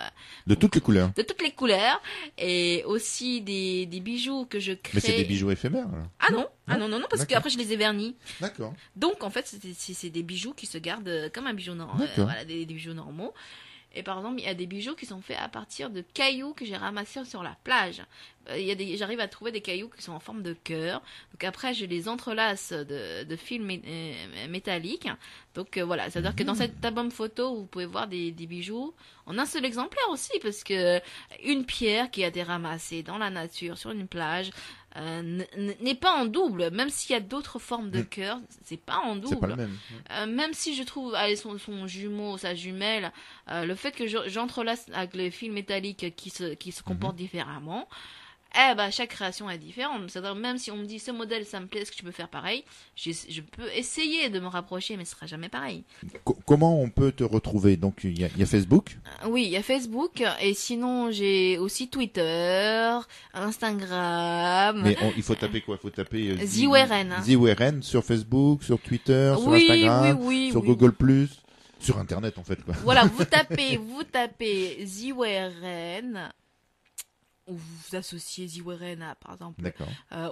De toutes les couleurs. De toutes les couleurs. Et aussi des bijoux que je crée. Mais c'est des bijoux éphémères, alors. Ah non, parce qu'après je les ai vernis. D'accord. Donc en fait, c'est des bijoux qui se gardent comme un bijou normal. Voilà, des bijoux normaux. Et par exemple, il y a des bijoux qui sont faits à partir de cailloux que j'ai ramassés sur la plage. J'arrive à trouver des cailloux qui sont en forme de cœur. Donc après, je les entrelace de fils métalliques. Donc voilà, c'est-à-dire que dans cet album photo, vous pouvez voir des bijoux en un seul exemplaire aussi, parce que une pierre qui a été ramassée dans la nature, sur une plage, n'est pas en double. Même s'il y a d'autres formes de cœur, c'est pas en double. C'est pas le même. Même si je trouve son jumeau, sa jumelle, le fait que j'entrelace avec les fils métalliques qui se comportent différemment, chaque création est différente. C'est-à-dire, même si on me dit ce modèle ça me plaît, est-ce que tu peux faire pareil, je peux essayer de me rapprocher, mais ce sera jamais pareil. Comment on peut te retrouver? Donc il y a Facebook. Oui, il y a Facebook, et sinon j'ai aussi Twitter, Instagram. Mais il faut taper quoi? Il faut taper ZWRN. ZWRN sur Facebook, sur Twitter, sur Instagram, sur Google+, sur Internet en fait, quoi. Voilà, vous tapez ZWRN, ou vous associez ZWRN à, par exemple,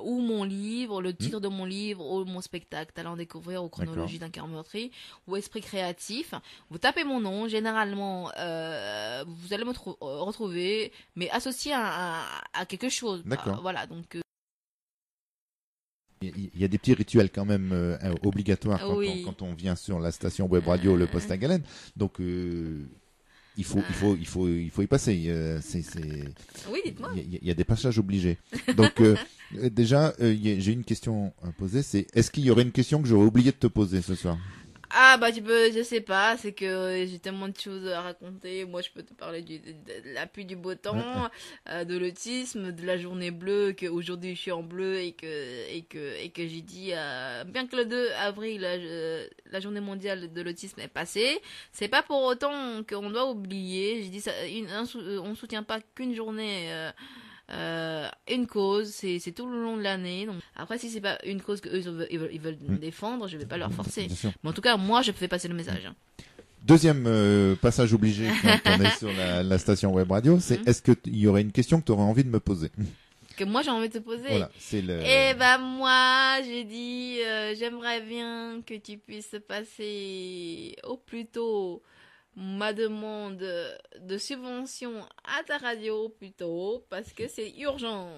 ou mon livre, le titre de mon livre, ou mon spectacle Talent découvrir, ou Chronologie d'un cœur meurtri, ou Esprit créatif. Vous tapez mon nom, généralement, vous allez me retrouver, mais associé à quelque chose. D'accord. Voilà, donc... Il y a des petits rituels quand même obligatoires quand on vient sur la station web radio Le Poste à Galène. Donc il faut y passer. Oui, dites-moi. Il y a des passages obligés. Donc déjà, j'ai une question à poser. C'est est-ce qu'il y aurait une question que j'aurais oublié de te poser ce soir? Je sais pas, c'est que j'ai tellement de choses à raconter. Moi, je peux te parler de la pluie, du beau temps, de l'autisme, de la journée bleue, qu'aujourd'hui je suis en bleu et que j'ai dit, bien que le 2 avril, la journée mondiale de l'autisme est passée, c'est pas pour autant qu'on doit oublier. J'ai dit ça, on soutient pas qu'une journée, une cause, c'est tout le long de l'année. Donc après, si c'est pas une cause que eux ils veulent défendre, je vais pas leur forcer. Mais en tout cas, moi, je fais passer le message. Deuxième passage obligé quand on est sur la station web radio, c'est est-ce qu'il y aurait une question que tu aurais envie de me poser? Que moi j'ai envie de te poser. Voilà, c'est le... moi j'ai dit j'aimerais bien que tu puisses passer au plus tôt ma demande de subvention à ta radio plutôt, parce que c'est urgent.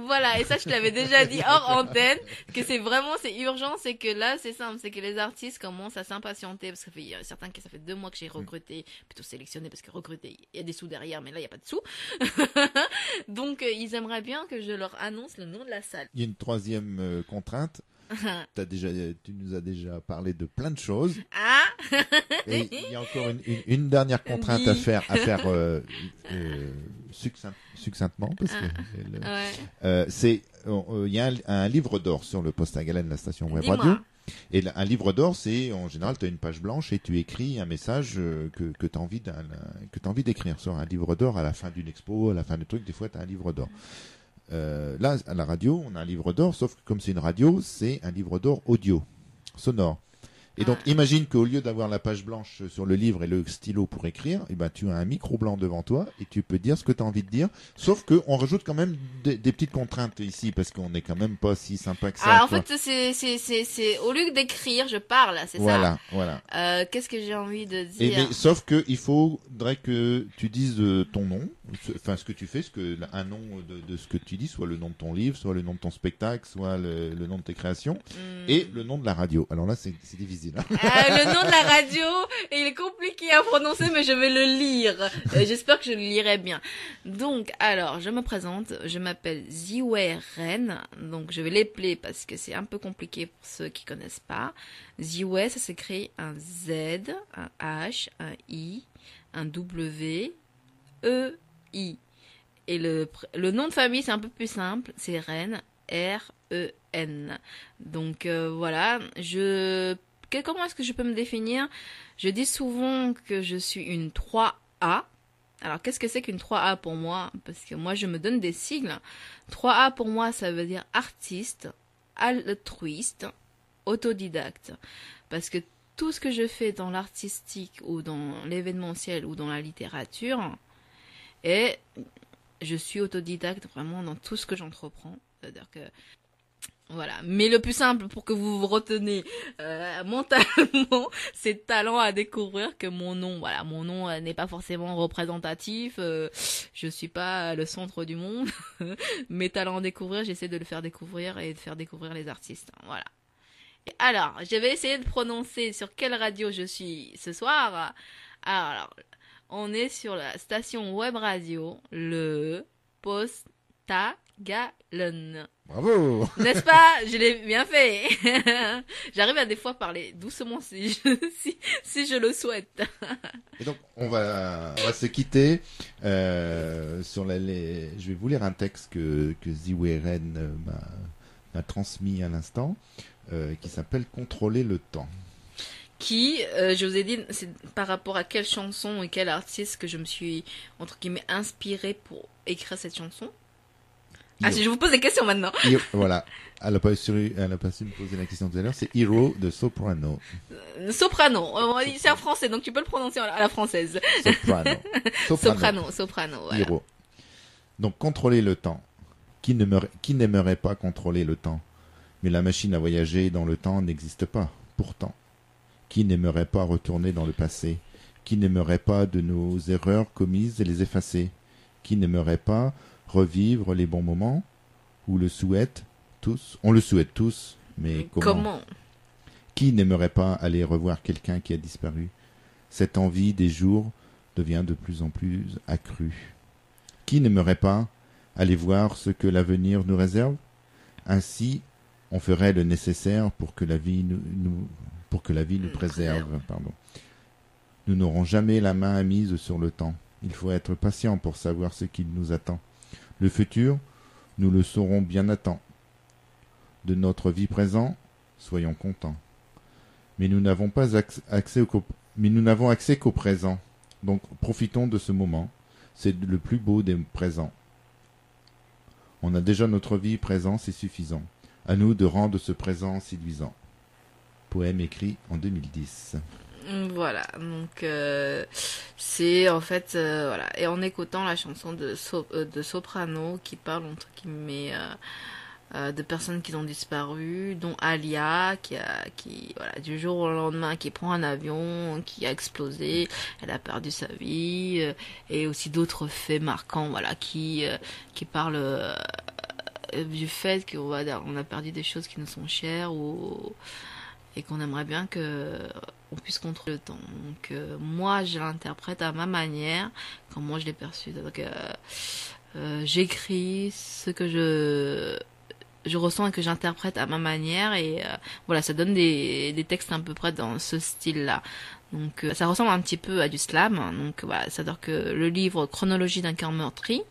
Voilà, et ça je te l'avais déjà dit hors antenne, que c'est urgent, c'est que là c'est simple, c'est que les artistes commencent à s'impatienter, parce qu'il y a certains qui ça fait 2 mois que j'ai recruté, plutôt sélectionné, parce que recruter, il y a des sous derrière, mais là il n'y a pas de sous. Donc ils aimeraient bien que je leur annonce le nom de la salle. Il y a une troisième contrainte. Tu nous as déjà parlé de plein de choses. Et il y a encore une dernière contrainte à faire succinctement, parce que il y a un livre d'or sur le Poste à Galène, la station web radio. Et un livre d'or, c'est en général, tu as une page blanche et tu écris un message que tu as envie d'écrire sur un livre d'or à la fin d'une expo, à la fin du truc. Des fois, tu as un livre d'or. Là, à la radio, on a un livre d'or, sauf que comme c'est une radio, c'est un livre d'or audio, sonore. Et donc, imagine qu'au lieu d'avoir la page blanche sur le livre et le stylo pour écrire, eh ben, tu as un micro blanc devant toi et tu peux dire ce que tu as envie de dire. Sauf qu'on rajoute quand même des petites contraintes ici parce qu'on n'est quand même pas si sympa que ça. En fait, c'est au lieu d'écrire, je parle, c'est ça. Voilà. Qu'est-ce que j'ai envie de dire? Mais, sauf que il faudrait que tu dises ton nom, enfin ce que tu fais, un nom de ce que tu dis, soit le nom de ton livre, soit le nom de ton spectacle, soit le nom de tes créations, et le nom de la radio. Alors là, c'est difficile. Le nom de la radio, il est compliqué à prononcer, mais je vais le lire. J'espère que je le lirai bien. Donc, alors, je me présente. Je m'appelle Ziwei Ren. Donc, je vais l'épeler parce que c'est un peu compliqué pour ceux qui connaissent pas. Ziwei, ça s'écrit un Z, un H, un I, un W, E, I. Et le nom de famille, c'est un peu plus simple. C'est Ren, R-E-N. Donc, voilà. Comment est-ce que je peux me définir? Je dis souvent que je suis une 3A. Alors, qu'est-ce que c'est qu'une 3A pour moi? Parce que moi, je me donne des sigles. 3A pour moi, ça veut dire artiste, altruiste, autodidacte. Parce que tout ce que je fais dans l'artistique ou dans l'événementiel ou dans la littérature, et je suis autodidacte vraiment dans tout ce que j'entreprends. C'est-à-dire que voilà. Mais le plus simple pour que vous vous reteniez mentalement, c'est talent à découvrir que mon nom. Voilà, mon nom n'est pas forcément représentatif. Je suis pas le centre du monde. Mes talents à découvrir, j'essaie de le faire découvrir et de faire découvrir les artistes. Voilà. Alors, je vais essayer de prononcer sur quelle radio je suis ce soir. Alors, on est sur la station web radio, le Postagalen. Bravo! N'est-ce pas? Je l'ai bien fait. J'arrive à des fois parler doucement si je le souhaite. Et donc, on va se quitter sur je vais vous lire un texte que Ziwei Ren m'a transmis à l'instant, qui s'appelle Contrôler le temps. Qui, je vous ai dit, c'est par rapport à quelle chanson et quel artiste que je me suis, entre guillemets, inspirée pour écrire cette chanson. Ah, si je vous pose des questions maintenant. Voilà. Elle n'a pas su me poser la question tout à l'heure. C'est Hero de Soprano. Soprano. C'est en français, donc tu peux le prononcer à la française. Soprano. Voilà. Hero. Donc, contrôler le temps. Qui n'aimerait pas contrôler le temps? Mais la machine à voyager dans le temps n'existe pas. Pourtant. Qui n'aimerait pas retourner dans le passé? Qui n'aimerait pas de nos erreurs commises et les effacer? Qui n'aimerait pas revivre les bons moments? On le souhaite tous, mais comment? Qui n'aimerait pas aller revoir quelqu'un qui a disparu? Cette envie des jours devient de plus en plus accrue. Qui n'aimerait pas aller voir ce que l'avenir nous réserve? Ainsi, on ferait le nécessaire pour que la vie nous préserve. Nous n'aurons jamais la main mise sur le temps. Il faut être patient pour savoir ce qui nous attend. Le futur, nous le saurons bien à temps. De notre vie présente, soyons contents. Mais nous n'avons accès qu'au présent. Donc profitons de ce moment. C'est le plus beau des présents. On a déjà notre vie présente, c'est suffisant. À nous de rendre ce présent séduisant. Poème écrit en 2010. Voilà, donc c'est en fait voilà, et en écoutant la chanson de Soprano qui parle entre guillemets de personnes qui ont disparu, dont Alia qui voilà, du jour au lendemain qui prend un avion qui a explosé, elle a perdu sa vie, et aussi d'autres faits marquants, voilà, qui parlent du fait qu'on a perdu des choses qui nous sont chères et qu'on aimerait bien que on puisse contrôler le temps. Donc moi je l'interprète à ma manière, comme moi je l'ai perçu. Donc j'écris ce que je ressens et que j'interprète à ma manière, et voilà, ça donne des textes à peu près dans ce style-là. Donc ça ressemble un petit peu à du slam. Donc voilà, c'est-à-dire que le livre Chronologie d'un cœur meurtri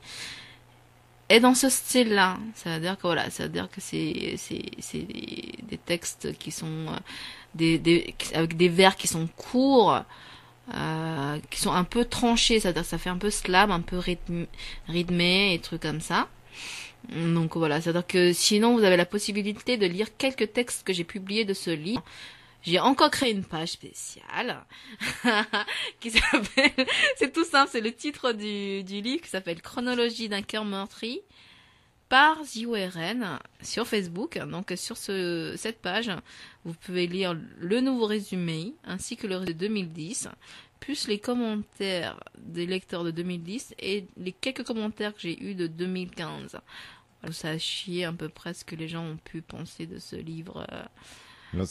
est dans ce style-là. C'est-à-dire que voilà, c'est-à-dire que c'est des textes qui sont avec des vers qui sont courts, qui sont un peu tranchés, c'est-à-dire que ça fait un peu slam, un peu rythmé et trucs comme ça. Donc voilà, c'est-à-dire que sinon vous avez la possibilité de lire quelques textes que j'ai publiés de ce livre. j'ai encore créé une page spéciale qui s'appelle, c'est tout simple, c'est le titre du livre qui s'appelle Chronologie d'un cœur meurtri par JORN sur Facebook. Donc sur cette page, vous pouvez lire le nouveau résumé ainsi que le résumé de 2010, plus les commentaires des lecteurs de 2010 et les quelques commentaires que j'ai eus de 2015. Vous sachiez à peu près ce que les gens ont pu penser de ce livre. Alors,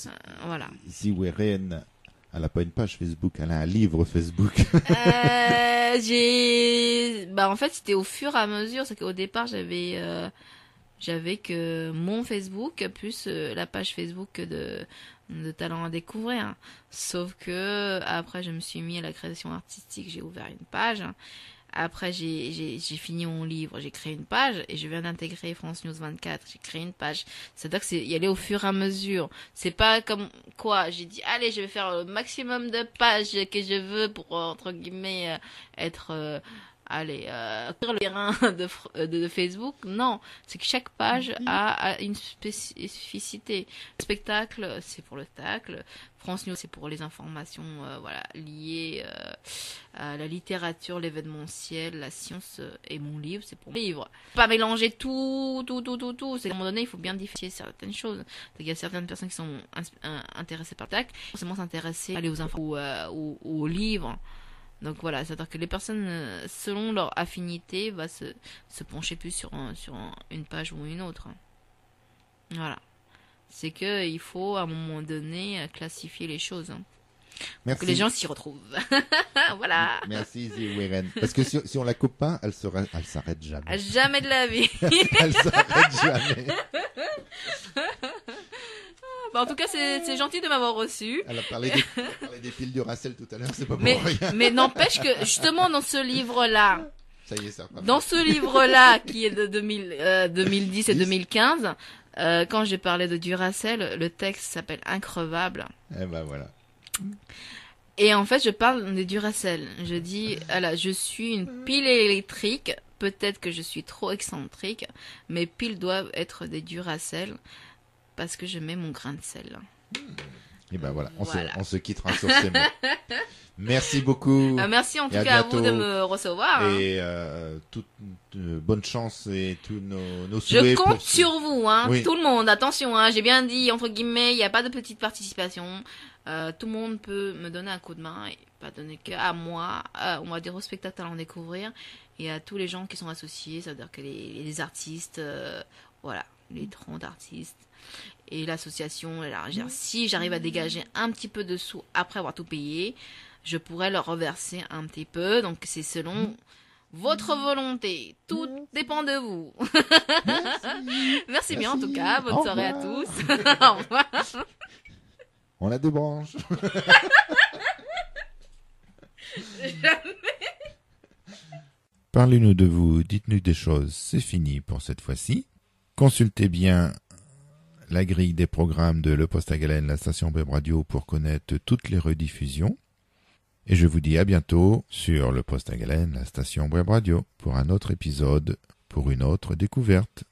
Voilà. Si Weren, elle n'a pas une page Facebook, elle a un livre Facebook. En fait, c'était au fur et à mesure. C'est qu'au départ, j'avais que mon Facebook plus la page Facebook de Talent à découvrir. Sauf que après, je me suis mis à la création artistique. J'ai ouvert une page. Après, j'ai fini mon livre, j'ai créé une page et je viens d'intégrer France News 24. J'ai créé une page. C'est-à-dire que c'est y aller au fur et à mesure. C'est pas comme quoi, j'ai dit, allez, je vais faire le maximum de pages que je veux pour, entre guillemets, être, sur le terrain de Facebook. Non, c'est que chaque page a une spécificité. Le spectacle, c'est pour le spectacle. France News, c'est pour les informations liées à la littérature, l'événementiel, la science, et mon livre, c'est pour mon livre. Pas mélanger tout. C'est qu'à un moment donné, il faut bien différencier certaines choses. Il y a certaines personnes qui sont intéressées par le spectacle, forcément s'intéresser à aller aux infos ou aux livres. Donc voilà, c'est-à-dire que les personnes, selon leur affinité, va se pencher plus sur une page ou une autre. Voilà. C'est que il faut à un moment donné classifier les choses. Merci. Que les gens s'y retrouvent. Voilà. Merci Weren. Parce que si on la coupe pas, elle s'arrête jamais. Jamais de la vie. Elle s'arrête jamais. En tout cas, c'est gentil de m'avoir reçu. Elle a parlé des piles du Racel tout à l'heure, c'est pas pour mais, rien. Mais n'empêche que justement dans ce livre-là, ça y est, ça dans ce livre-là qui est de 2010 et 2015, quand j'ai parlé de Duracell, le texte s'appelle Increvable. Eh ben voilà. Et en fait, je parle de Duracell. Je dis, je suis une pile électrique. Peut-être que je suis trop excentrique. Mes piles doivent être des Duracell parce que je mets mon grain de sel. Et ben voilà, on se quittera sur ces mots. Merci beaucoup. Merci en tout cas à vous de me recevoir. Et toute bonne chance et tous nos souhaits. Je compte sur vous, oui. Tout le monde. Attention, j'ai bien dit, entre guillemets, il n'y a pas de petite participation. Tout le monde peut me donner un coup de main et pas donner qu'à moi, on va dire au spectacle à en découvrir et à tous les gens qui sont associés, c'est-à-dire que les artistes, les 30 artistes et l'association élargir. Si j'arrive à dégager un petit peu de sous après avoir tout payé, je pourrais leur reverser un petit peu. Donc c'est selon votre volonté. Tout dépend de vous. Merci bien en tout cas. Bonne soirée à tous. Au revoir. On a des branches. Parlez-nous de vous, dites-nous des choses. C'est fini pour cette fois-ci. Consultez bien la grille des programmes de Le Poste à Galène, la station web radio, pour connaître toutes les rediffusions. Et je vous dis à bientôt sur Le Poste à Galène, la station web radio, pour un autre épisode, pour une autre découverte.